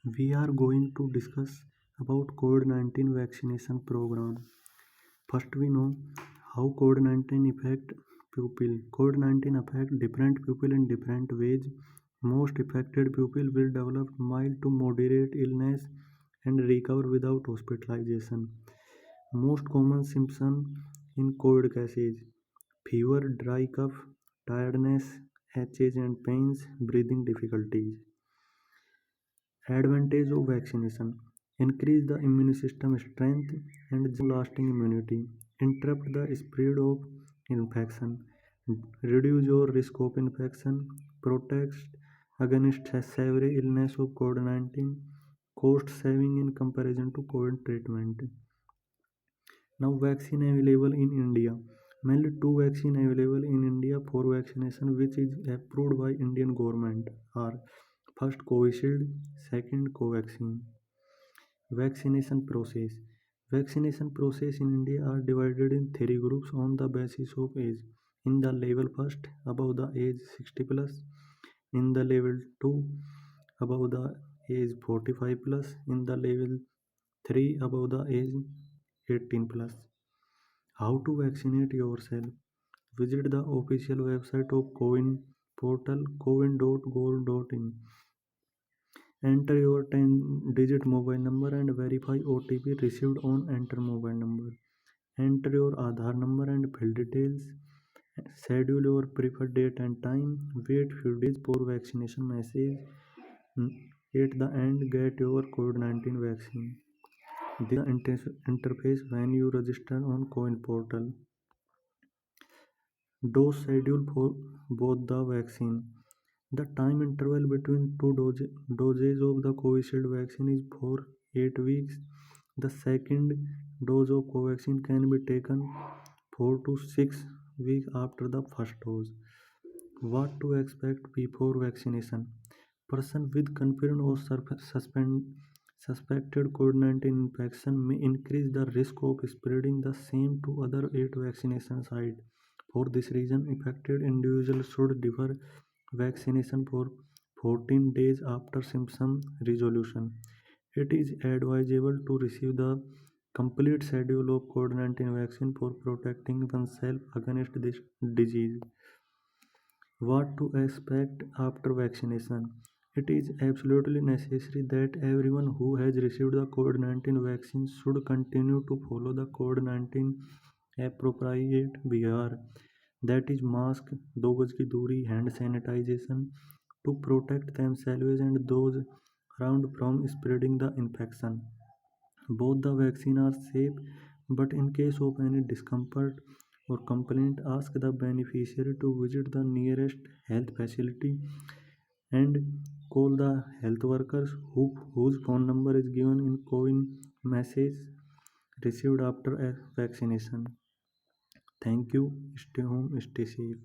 We are going to discuss about COVID-19 vaccination program. First, we know how COVID-19 affect people. COVID-19 affect different people in different ways. Most affected people will develop mild to moderate illness and recover without hospitalization. Most common symptoms in COVID cases: fever, dry cough, tiredness, itches and pains, breathing difficulties. Advantage of vaccination: increase the immune system strength and lasting immunity, interrupt the spread of infection, reduce your risk of infection, protect against severe illness of COVID-19, cost saving in comparison to COVID treatment. Now, vaccine available in India. Mainly two vaccine available in India for vaccination which is approved by Indian government are: first Covishield, second Covaxin. Vaccination process. Vaccination process in India are divided in three groups on the basis of age. In the level first, above the age 60 plus. In the level 2, above the age 45 plus. In the level 3, above the age 18 plus. How to vaccinate yourself? Visit the official website of Cowin portal cowin.gov.in. Enter your 10-digit mobile number and verify OTP received on enter mobile number. Enter your Aadhaar number and fill details. Schedule your preferred date and time. Wait few days for vaccination message. At the end, get your COVID-19 vaccine. This is the interface when you register on Coin portal. Dose schedule for both the vaccine. The time interval between two doses of the Covishield vaccine is for 8 weeks. The second dose of Covaxin can be taken 4 to 6 weeks after the first dose. What to expect before vaccination? Person with confirmed or suspected COVID-19 infection may increase the risk of spreading the same to other 8 vaccination sites. For this reason, affected individuals should defer vaccination for 14 days after symptom resolution. It is advisable to receive the complete schedule of COVID-19 vaccine for protecting oneself against this disease. What to expect after vaccination? It is absolutely necessary that everyone who has received the COVID-19 vaccine should continue to follow the COVID-19 appropriate behavior, that is mask, 2 गज की दूरी, hand sanitization to protect themselves and those around from spreading the infection. Both the vaccine are safe, but in case of any discomfort or complaint, ask the beneficiary to visit the nearest health facility and call the health workers whose phone number is given in COWIN message received after a vaccination. Thank you. Stay home, stay safe.